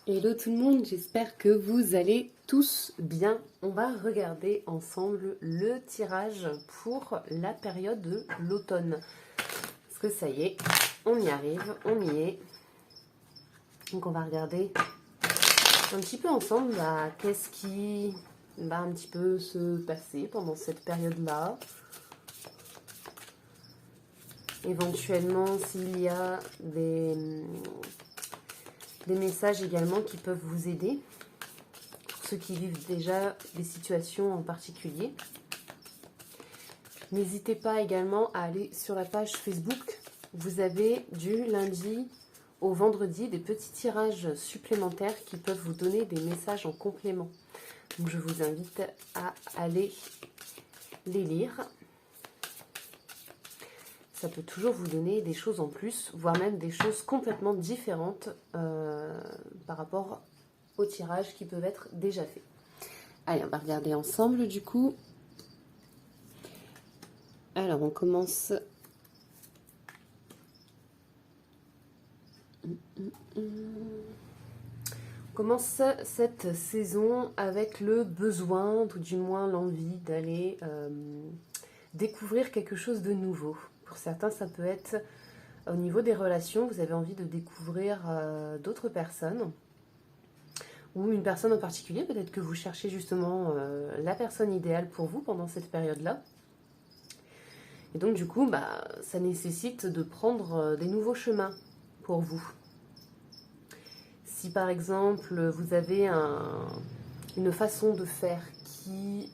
Hello tout le monde, j'espère que vous allez tous bien. On va regarder ensemble le tirage pour la période de l'automne. Parce que ça y est, on y arrive, on y est. Donc on va regarder un petit peu ensemble qu'est-ce qui va un petit peu se passer pendant cette période-là. Éventuellement, s'il y a des messages également qui peuvent vous aider. Ceux qui vivent déjà des situations en particulier. N'hésitez pas également à aller sur la page Facebook. Vous avez du lundi au vendredi des petits tirages supplémentaires qui peuvent vous donner des messages en complément. Donc je vous invite à aller les lire. Ça peut toujours vous donner des choses en plus, voire même des choses complètement différentes par rapport aux tirages qui peuvent être déjà faits. Allez, on va regarder ensemble du coup. Alors, on commence. On commence cette saison avec le besoin, ou du moins l'envie d'aller découvrir quelque chose de nouveau. Pour certains, ça peut être au niveau des relations, vous avez envie de découvrir d'autres personnes. Ou une personne en particulier, peut-être que vous cherchez justement la personne idéale pour vous pendant cette période-là. Et donc du coup, ça nécessite de prendre des nouveaux chemins pour vous. Si par exemple, vous avez une façon de faire qui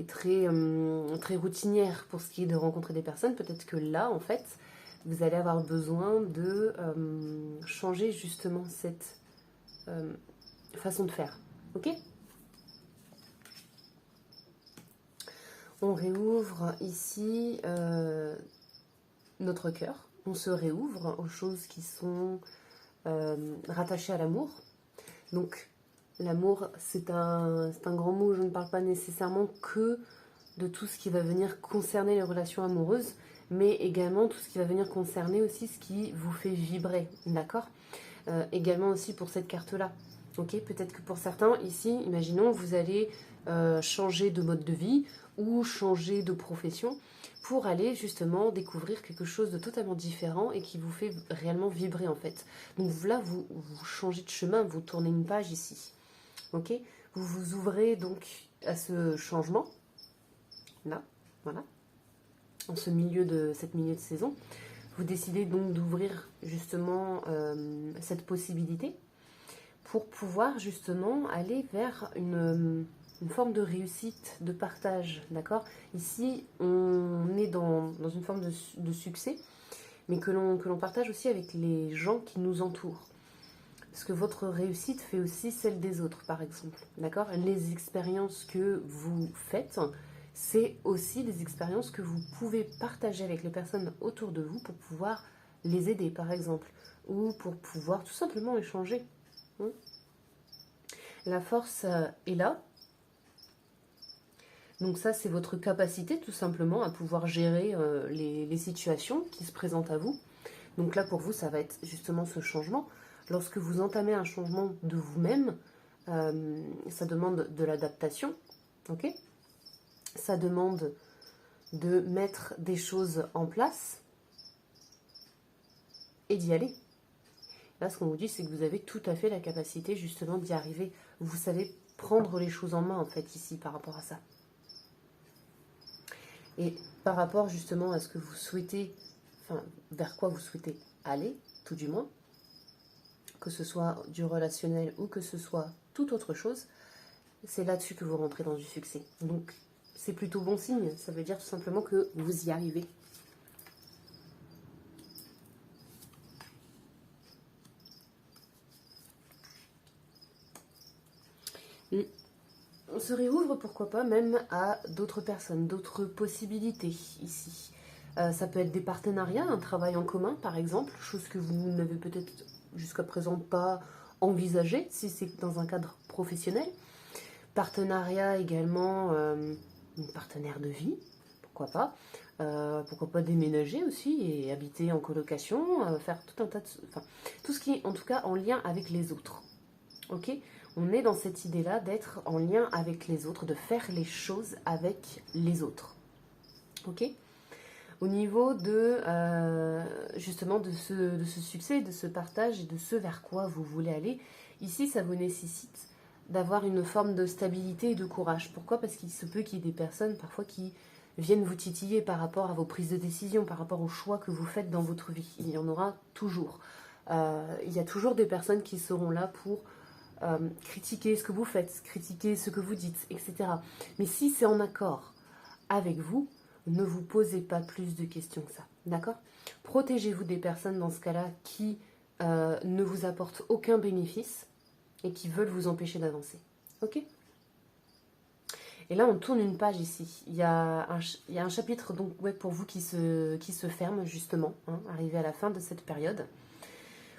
est très routinière pour ce qui est de rencontrer des personnes, peut-être que là, en fait, vous allez avoir besoin de changer justement cette façon de faire. Ok ? On réouvre ici notre cœur. On se réouvre aux choses qui sont rattachées à l'amour. Donc, l'amour, c'est un grand mot. Je ne parle pas nécessairement que de tout ce qui va venir concerner les relations amoureuses, mais également tout ce qui va venir concerner aussi ce qui vous fait vibrer, d'accord ? Également aussi pour cette carte-là. Ok, peut-être que pour certains, ici, imaginons, vous allez changer de mode de vie ou changer de profession pour aller justement découvrir quelque chose de totalement différent et qui vous fait réellement vibrer en fait. Donc là, vous changez de chemin, vous tournez une page ici. Ok, vous vous ouvrez donc à ce changement, là, voilà, en ce milieu de saison. Vous décidez donc d'ouvrir justement cette possibilité pour pouvoir justement aller vers une forme de réussite, de partage, d'accord ? Ici, on est dans une forme de succès, mais que l'on partage aussi avec les gens qui nous entourent. Parce que votre réussite fait aussi celle des autres, par exemple, d'accord ? Les expériences que vous faites, c'est aussi des expériences que vous pouvez partager avec les personnes autour de vous pour pouvoir les aider, par exemple, ou pour pouvoir tout simplement échanger. La force est là. Donc ça, c'est votre capacité tout simplement à pouvoir gérer les situations qui se présentent à vous. Donc là, pour vous, ça va être justement ce changement. Lorsque vous entamez un changement de vous-même, ça demande de l'adaptation, ok ? Ça demande de mettre des choses en place et d'y aller. Là, ce qu'on vous dit, c'est que vous avez tout à fait la capacité justement d'y arriver. Vous savez prendre les choses en main, en fait, ici, par rapport à ça. Et par rapport justement à ce que vous souhaitez, enfin, vers quoi vous souhaitez aller, tout du moins, que ce soit du relationnel ou que ce soit toute autre chose, c'est là-dessus que vous rentrez dans du succès. Donc, c'est plutôt bon signe. Ça veut dire tout simplement que vous y arrivez. On se réouvre, pourquoi pas, même à d'autres personnes, d'autres possibilités ici. Ça peut être des partenariats, un travail en commun, par exemple, chose que vous n'avez peut-être jusqu'à présent pas envisagé, si c'est dans un cadre professionnel. Partenariat également, une partenaire de vie, pourquoi pas. Pourquoi pas déménager aussi et habiter en colocation, faire tout un tas de... Enfin, tout ce qui est en tout cas en lien avec les autres. Ok? On est dans cette idée-là d'être en lien avec les autres, de faire les choses avec les autres. Ok? Au niveau de justement de ce succès, de ce partage et de ce vers quoi vous voulez aller, ici ça vous nécessite d'avoir une forme de stabilité et de courage. Pourquoi? Parce qu'il se peut qu'il y ait des personnes parfois qui viennent vous titiller par rapport à vos prises de décision, par rapport aux choix que vous faites dans votre vie. Il y en aura toujours. Il y a toujours des personnes qui seront là pour critiquer ce que vous faites, critiquer ce que vous dites, etc. Mais si c'est en accord avec vous, ne vous posez pas plus de questions que ça. D'accord? Protégez-vous des personnes dans ce cas-là qui ne vous apportent aucun bénéfice et qui veulent vous empêcher d'avancer. Ok? Et là, on tourne une page ici. Il y a un chapitre donc, ouais, pour vous qui se ferme, justement, hein, arrivé à la fin de cette période,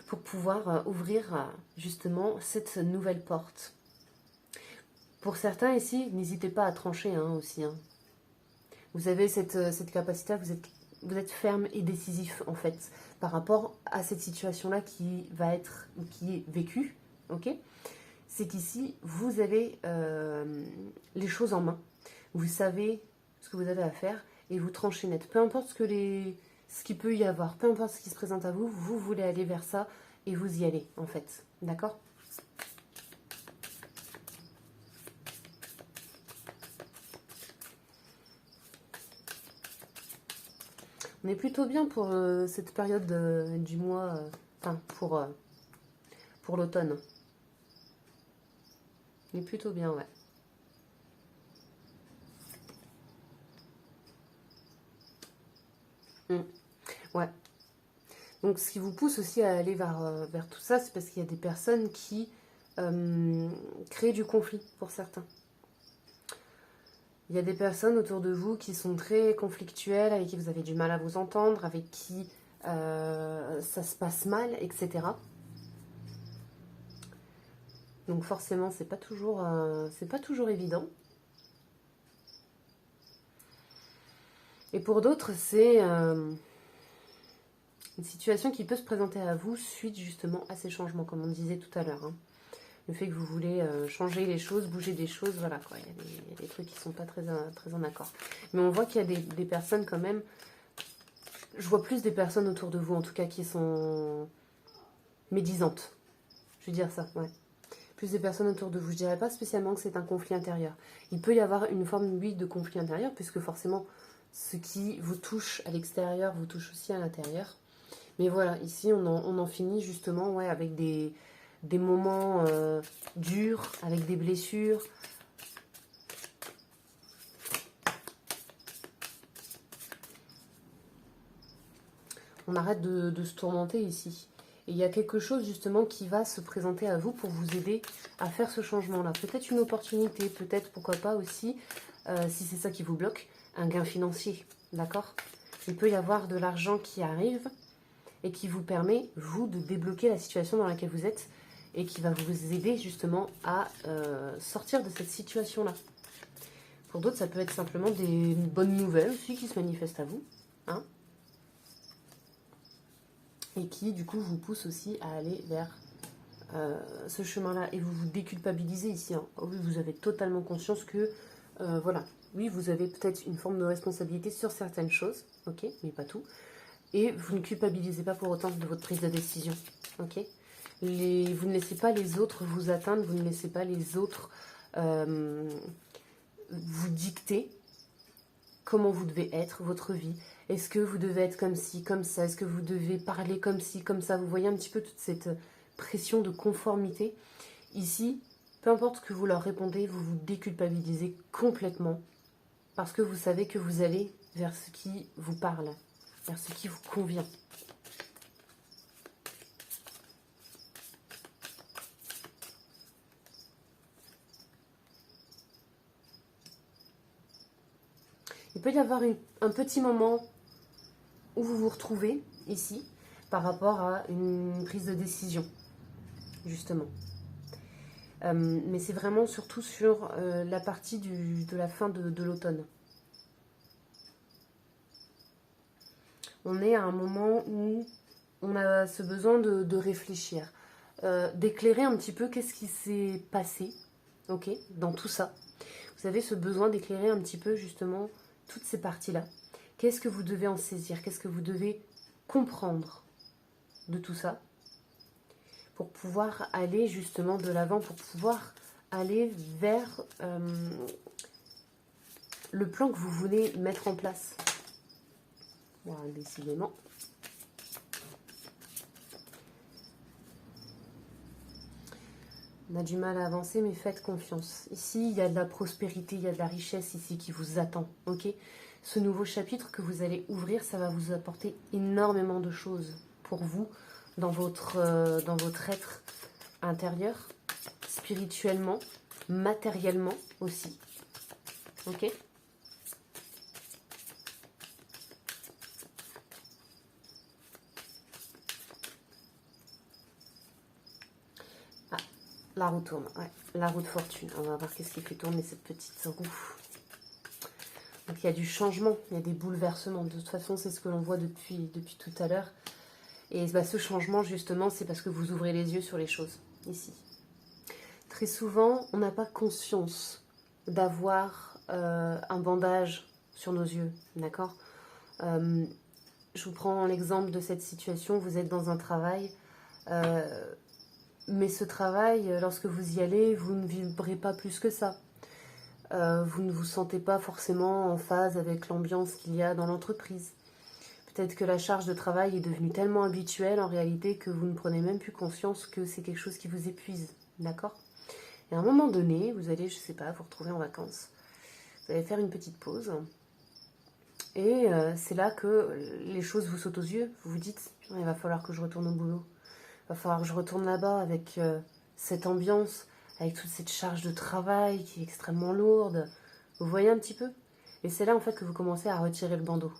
pour pouvoir ouvrir justement cette nouvelle porte. Pour certains ici, n'hésitez pas à trancher hein, aussi. Hein. Vous avez cette capacité, vous êtes ferme et décisif en fait, par rapport à cette situation-là qui est vécue. Ok? C'est qu'ici, vous avez les choses en main. Vous savez ce que vous avez à faire et vous tranchez net. Peu importe ce qu'il peut y avoir, peu importe ce qui se présente à vous, vous voulez aller vers ça et vous y allez, en fait. D'accord? On est plutôt bien pour cette période du mois, enfin, pour l'automne. On est plutôt bien, ouais. Ouais. Donc ce qui vous pousse aussi à aller vers tout ça, c'est parce qu'il y a des personnes qui créent du conflit pour certains. Il y a des personnes autour de vous qui sont très conflictuelles, avec qui vous avez du mal à vous entendre, avec qui ça se passe mal, etc. Donc forcément, c'est pas toujours évident. Et pour d'autres, c'est une situation qui peut se présenter à vous suite justement à ces changements, comme on disait tout à l'heure. Hein. Le fait que vous voulez changer les choses, bouger des choses, voilà quoi. Il y a des trucs qui ne sont pas très en accord. Mais on voit qu'il y a des personnes quand même. Je vois plus des personnes autour de vous, en tout cas, qui sont médisantes. Je veux dire ça, ouais. Plus des personnes autour de vous. Je dirais pas spécialement que c'est un conflit intérieur. Il peut y avoir une forme, oui, de conflit intérieur, puisque forcément, ce qui vous touche à l'extérieur vous touche aussi à l'intérieur. Mais voilà, ici, on en finit justement ouais, avec des moments durs, avec des blessures. On arrête de se tourmenter ici. Et il y a quelque chose justement qui va se présenter à vous pour vous aider à faire ce changement-là. Peut-être une opportunité, peut-être pourquoi pas aussi, si c'est ça qui vous bloque, un gain financier. D'accord? Il peut y avoir de l'argent qui arrive et qui vous permet, vous, de débloquer la situation dans laquelle vous êtes et qui va vous aider justement à sortir de cette situation-là. Pour d'autres, ça peut être simplement des bonnes nouvelles aussi qui se manifestent à vous. Hein, et qui, du coup, vous poussent aussi à aller vers ce chemin-là. Et vous vous déculpabilisez ici. Hein. Oui, vous avez totalement conscience que, voilà, oui, vous avez peut-être une forme de responsabilité sur certaines choses, ok, mais pas tout. Et vous ne culpabilisez pas pour autant de votre prise de décision. Ok, vous ne laissez pas les autres vous atteindre, vous ne laissez pas les autres vous dicter comment vous devez être, votre vie. Est-ce que vous devez être comme ci, comme ça? Est-ce que vous devez parler comme ci, comme ça? Vous voyez un petit peu toute cette pression de conformité. Ici, peu importe ce que vous leur répondez, vous vous déculpabilisez complètement parce que vous savez que vous allez vers ce qui vous parle, vers ce qui vous convient. Il peut y avoir un petit moment où vous vous retrouvez ici par rapport à une prise de décision, justement. Mais c'est vraiment surtout sur la partie de la fin de l'automne. On est à un moment où on a ce besoin de réfléchir, d'éclairer un petit peu qu'est-ce qui s'est passé, ok, dans tout ça. Vous avez ce besoin d'éclairer un petit peu justement toutes ces parties-là. Qu'est-ce que vous devez en saisir? Qu'est-ce que vous devez comprendre de tout ça pour pouvoir aller justement de l'avant, pour pouvoir aller vers le plan que vous voulez mettre en place. Voilà, décidément. On a du mal à avancer, mais faites confiance. Ici, il y a de la prospérité, il y a de la richesse ici qui vous attend, ok? Ce nouveau chapitre que vous allez ouvrir, ça va vous apporter énormément de choses pour vous, dans votre être intérieur, spirituellement, matériellement aussi, ok? Ah, la roue tourne, ouais, la roue de fortune. On va voir qu'est-ce qui fait tourner cette petite roue. Donc il y a du changement, il y a des bouleversements. De toute façon, c'est ce que l'on voit depuis tout à l'heure. Et bah, ce changement, justement, c'est parce que vous ouvrez les yeux sur les choses, ici. Très souvent, on n'a pas conscience d'avoir un bandage sur nos yeux, d'accord? Je vous prends l'exemple de cette situation, vous êtes dans un travail, mais ce travail, lorsque vous y allez, vous ne vibrez pas plus que ça. Vous ne vous sentez pas forcément en phase avec l'ambiance qu'il y a dans l'entreprise. Peut-être que la charge de travail est devenue tellement habituelle en réalité que vous ne prenez même plus conscience que c'est quelque chose qui vous épuise, d'accord? Et à un moment donné, vous allez, je sais pas, vous retrouver en vacances. Vous allez faire une petite pause. Et c'est là que les choses vous sautent aux yeux. Vous vous dites, il va falloir que je retourne au boulot. Il va falloir que je retourne là-bas avec cette ambiance, avec toute cette charge de travail qui est extrêmement lourde. Vous voyez un petit peu? Et c'est là en fait que vous commencez à retirer le bandeau.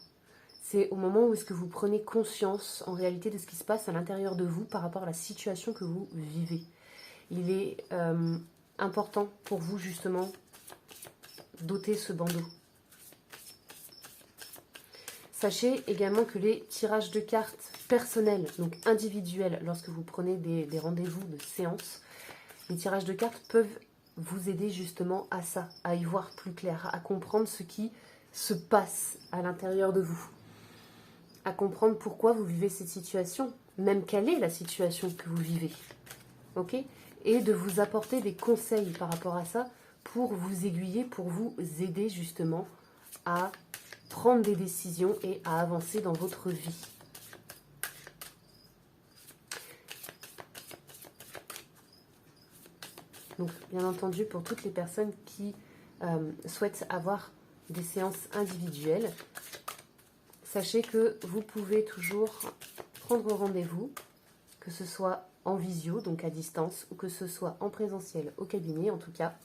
C'est au moment où est-ce que vous prenez conscience en réalité de ce qui se passe à l'intérieur de vous par rapport à la situation que vous vivez. Il est important pour vous justement d'ôter ce bandeau. Sachez également que les tirages de cartes personnels, donc individuels, lorsque vous prenez des rendez-vous de séance, les tirages de cartes peuvent vous aider justement à ça, à y voir plus clair, à comprendre ce qui se passe à l'intérieur de vous, à comprendre pourquoi vous vivez cette situation, même quelle est la situation que vous vivez, ok? Et de vous apporter des conseils par rapport à ça pour vous aiguiller, pour vous aider justement à prendre des décisions et à avancer dans votre vie. Donc, bien entendu, pour toutes les personnes qui souhaitent avoir des séances individuelles, sachez que vous pouvez toujours prendre rendez-vous, que ce soit en visio, donc à distance, ou que ce soit en présentiel au cabinet, en tout cas.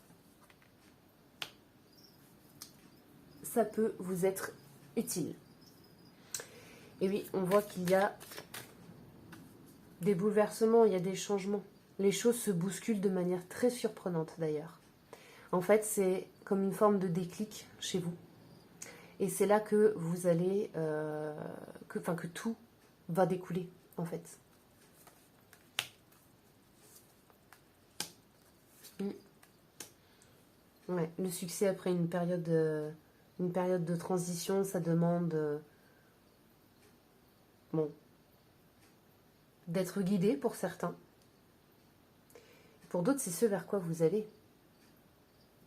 Ça peut vous être utile. Et oui, on voit qu'il y a des bouleversements, il y a des changements. Les choses se bousculent de manière très surprenante d'ailleurs. En fait, c'est comme une forme de déclic chez vous. Et c'est là que vous allez, que tout va découler en fait. Ouais, le succès après une période de transition, ça demande d'être guidé pour certains. Pour d'autres, c'est ce vers quoi vous allez.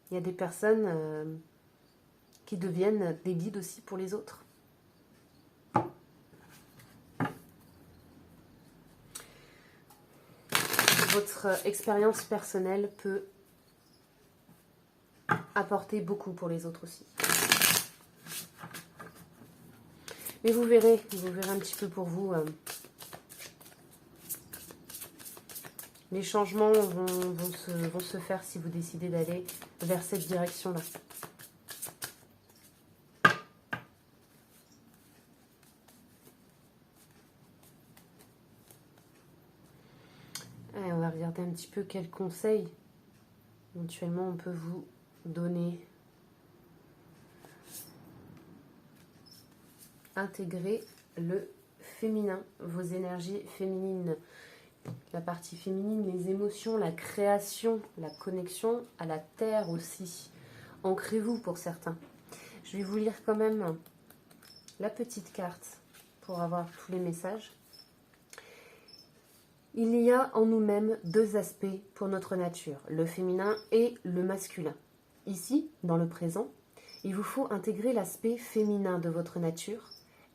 Il y a des personnes qui deviennent des guides aussi pour les autres. Votre expérience personnelle peut apporter beaucoup pour les autres aussi. Mais vous verrez un petit peu pour vous. Les changements vont se faire si vous décidez d'aller vers cette direction-là. Allez, on va regarder un petit peu quels conseils éventuellement on peut vous donner. Intégrer le féminin, vos énergies féminines. La partie féminine, les émotions, la création, la connexion à la terre aussi. Ancrez-vous pour certains. Je vais vous lire quand même la petite carte pour avoir tous les messages. Il y a en nous-mêmes deux aspects pour notre nature, le féminin et le masculin. Ici, dans le présent, il vous faut intégrer l'aspect féminin de votre nature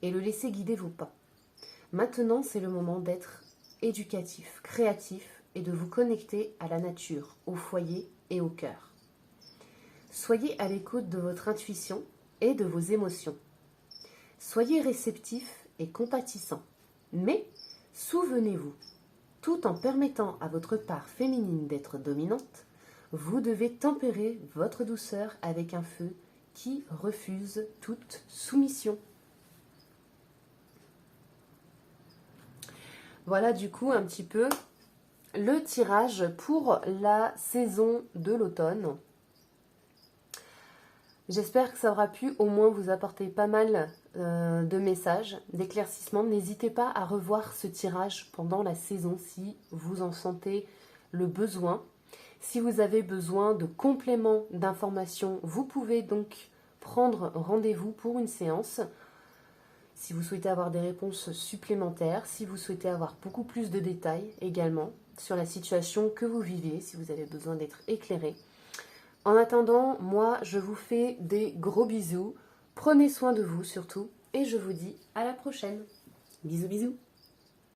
et le laisser guider vos pas. Maintenant, c'est le moment d'être éducatif, créatif et de vous connecter à la nature, au foyer et au cœur. Soyez à l'écoute de votre intuition et de vos émotions. Soyez réceptif et compatissant, mais souvenez-vous, tout en permettant à votre part féminine d'être dominante, vous devez tempérer votre douceur avec un feu qui refuse toute soumission. Voilà du coup un petit peu le tirage pour la saison de l'automne. J'espère que ça aura pu au moins vous apporter pas mal de messages, d'éclaircissements. N'hésitez pas à revoir ce tirage pendant la saison si vous en sentez le besoin. Si vous avez besoin de compléments d'informations, vous pouvez donc prendre rendez-vous pour une séance. Si vous souhaitez avoir des réponses supplémentaires, si vous souhaitez avoir beaucoup plus de détails également sur la situation que vous vivez, si vous avez besoin d'être éclairé. En attendant, moi, je vous fais des gros bisous. Prenez soin de vous surtout et je vous dis à la prochaine. Bisous, bisous.